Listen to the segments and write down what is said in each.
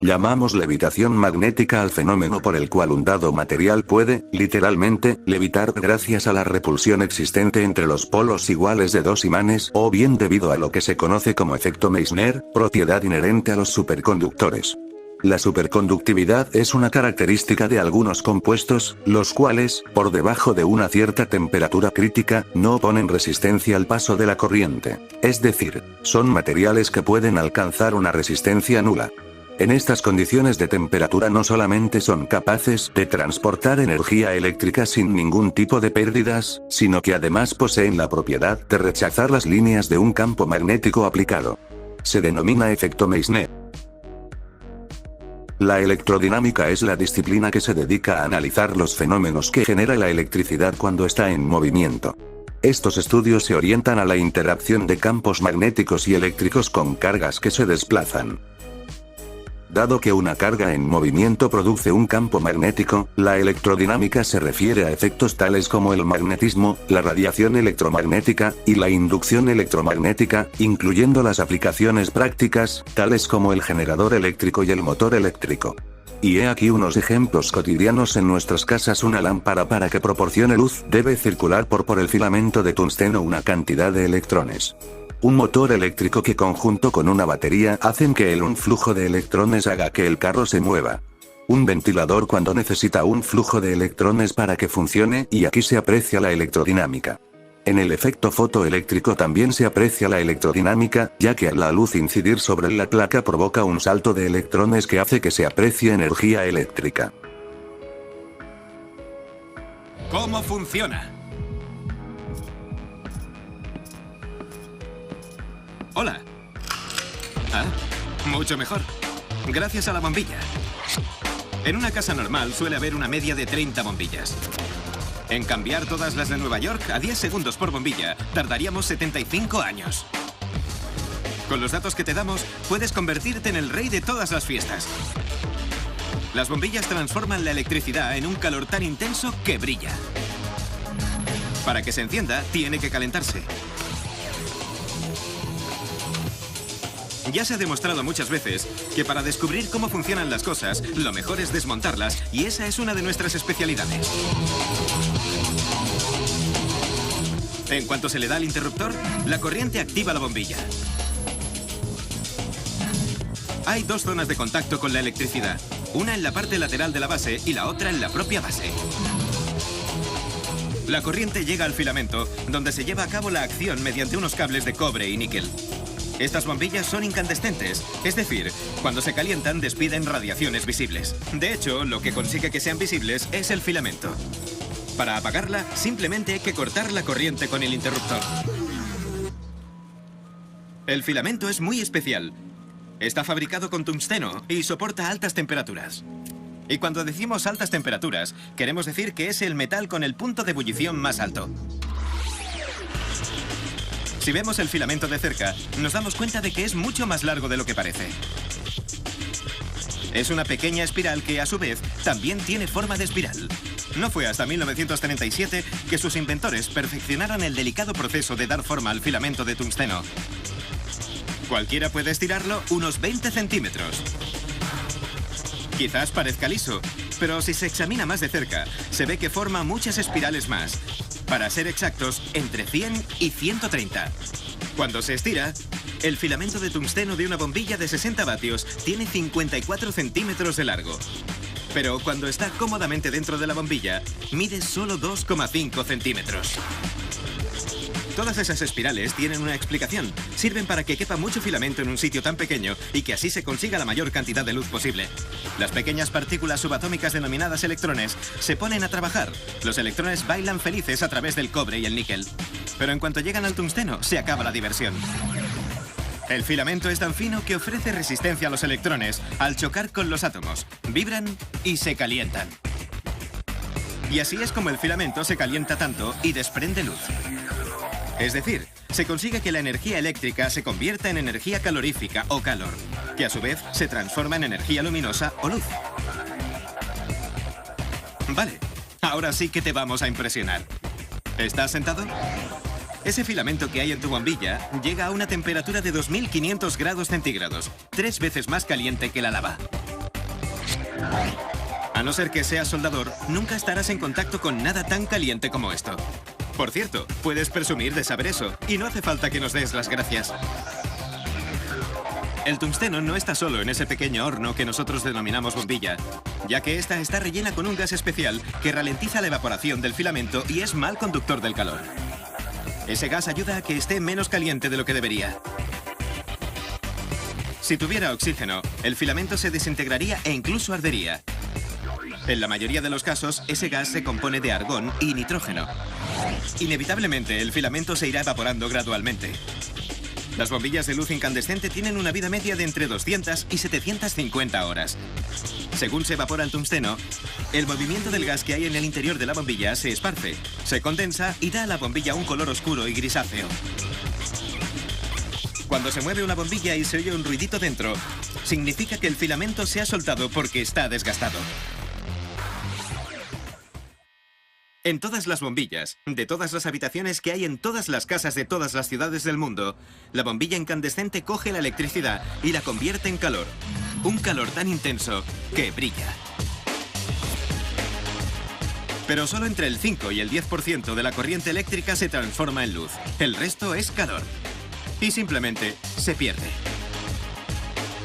Llamamos levitación magnética al fenómeno por el cual un dado material puede, literalmente, levitar gracias a la repulsión existente entre los polos iguales de dos imanes o bien debido a lo que se conoce como efecto Meissner, propiedad inherente a los superconductores. La superconductividad es una característica de algunos compuestos, los cuales, por debajo de una cierta temperatura crítica, no oponen resistencia al paso de la corriente. Es decir, son materiales que pueden alcanzar una resistencia nula. En estas condiciones de temperatura no solamente son capaces de transportar energía eléctrica sin ningún tipo de pérdidas, sino que además poseen la propiedad de rechazar las líneas de un campo magnético aplicado. Se denomina efecto Meissner. La electrodinámica es la disciplina que se dedica a analizar los fenómenos que genera la electricidad cuando está en movimiento. Estos estudios se orientan a la interacción de campos magnéticos y eléctricos con cargas que se desplazan. Dado que una carga en movimiento produce un campo magnético, la electrodinámica se refiere a efectos tales como el magnetismo, la radiación electromagnética, y la inducción electromagnética, incluyendo las aplicaciones prácticas, tales como el generador eléctrico y el motor eléctrico. Y he aquí unos ejemplos cotidianos en nuestras casas. Una lámpara para que proporcione luz debe circular por el filamento de tungsteno una cantidad de electrones. Un motor eléctrico que conjunto con una batería hacen que un flujo de electrones haga que el carro se mueva. Un ventilador cuando necesita un flujo de electrones para que funcione, y aquí se aprecia la electrodinámica. En el efecto fotoeléctrico también se aprecia la electrodinámica, ya que al la luz incidir sobre la placa provoca un salto de electrones que hace que se aprecie energía eléctrica. ¿Cómo funciona? Hola. Ah, mucho mejor. Gracias a la bombilla. En una casa normal suele haber una media de 30 bombillas. En cambiar todas las de Nueva York a 10 segundos por bombilla, tardaríamos 75 años. Con los datos que te damos, puedes convertirte en el rey de todas las fiestas. Las bombillas transforman la electricidad en un calor tan intenso que brilla. Para que se encienda, tiene que calentarse. Ya se ha demostrado muchas veces que para descubrir cómo funcionan las cosas, lo mejor es desmontarlas, y esa es una de nuestras especialidades. En cuanto se le da al interruptor, la corriente activa la bombilla. Hay dos zonas de contacto con la electricidad, una en la parte lateral de la base y la otra en la propia base. La corriente llega al filamento, donde se lleva a cabo la acción mediante unos cables de cobre y níquel. Estas bombillas son incandescentes, es decir, cuando se calientan despiden radiaciones visibles. De hecho, lo que consigue que sean visibles es el filamento. Para apagarla, simplemente hay que cortar la corriente con el interruptor. El filamento es muy especial. Está fabricado con tungsteno y soporta altas temperaturas. Y cuando decimos altas temperaturas, queremos decir que es el metal con el punto de ebullición más alto. Si vemos el filamento de cerca, nos damos cuenta de que es mucho más largo de lo que parece. Es una pequeña espiral que, a su vez, también tiene forma de espiral. No fue hasta 1937 que sus inventores perfeccionaron el delicado proceso de dar forma al filamento de tungsteno. Cualquiera puede estirarlo unos 20 centímetros. Quizás parezca liso, pero si se examina más de cerca, se ve que forma muchas espirales más. Para ser exactos, entre 100 y 130. Cuando se estira, el filamento de tungsteno de una bombilla de 60 vatios tiene 54 centímetros de largo. Pero cuando está cómodamente dentro de la bombilla, mide solo 2,5 centímetros. Todas esas espirales tienen una explicación. Sirven para que quepa mucho filamento en un sitio tan pequeño y que así se consiga la mayor cantidad de luz posible. Las pequeñas partículas subatómicas denominadas electrones se ponen a trabajar. Los electrones bailan felices a través del cobre y el níquel. Pero en cuanto llegan al tungsteno, se acaba la diversión. El filamento es tan fino que ofrece resistencia a los electrones al chocar con los átomos. Vibran y se calientan. Y así es como el filamento se calienta tanto y desprende luz. Es decir, se consigue que la energía eléctrica se convierta en energía calorífica o calor, que a su vez se transforma en energía luminosa o luz. Vale, ahora sí que te vamos a impresionar. ¿Estás sentado? Ese filamento que hay en tu bombilla llega a una temperatura de 2500 grados centígrados, 3 veces más caliente que la lava. A no ser que seas soldador, nunca estarás en contacto con nada tan caliente como esto. Por cierto, puedes presumir de saber eso, y no hace falta que nos des las gracias. El tungsteno no está solo en ese pequeño horno que nosotros denominamos bombilla, ya que esta está rellena con un gas especial que ralentiza la evaporación del filamento y es mal conductor del calor. Ese gas ayuda a que esté menos caliente de lo que debería. Si tuviera oxígeno, el filamento se desintegraría e incluso ardería. En la mayoría de los casos, ese gas se compone de argón y nitrógeno. Inevitablemente, el filamento se irá evaporando gradualmente. Las bombillas de luz incandescente tienen una vida media de entre 200 y 750 horas. Según se evapora el tungsteno, el movimiento del gas que hay en el interior de la bombilla se esparce, se condensa y da a la bombilla un color oscuro y grisáceo. Cuando se mueve una bombilla y se oye un ruidito dentro, significa que el filamento se ha soltado porque está desgastado. En todas las bombillas, de todas las habitaciones que hay en todas las casas de todas las ciudades del mundo, la bombilla incandescente coge la electricidad y la convierte en calor. Un calor tan intenso que brilla. Pero solo entre el 5 y el 10% de la corriente eléctrica se transforma en luz. El resto es calor. Y simplemente se pierde.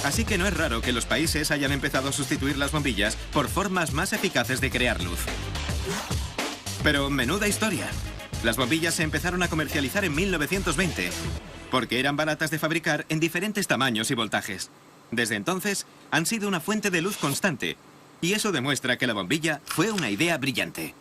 Así que no es raro que los países hayan empezado a sustituir las bombillas por formas más eficaces de crear luz. Pero menuda historia. Las bombillas se empezaron a comercializar en 1920, porque eran baratas de fabricar en diferentes tamaños y voltajes. Desde entonces, han sido una fuente de luz constante, y eso demuestra que la bombilla fue una idea brillante.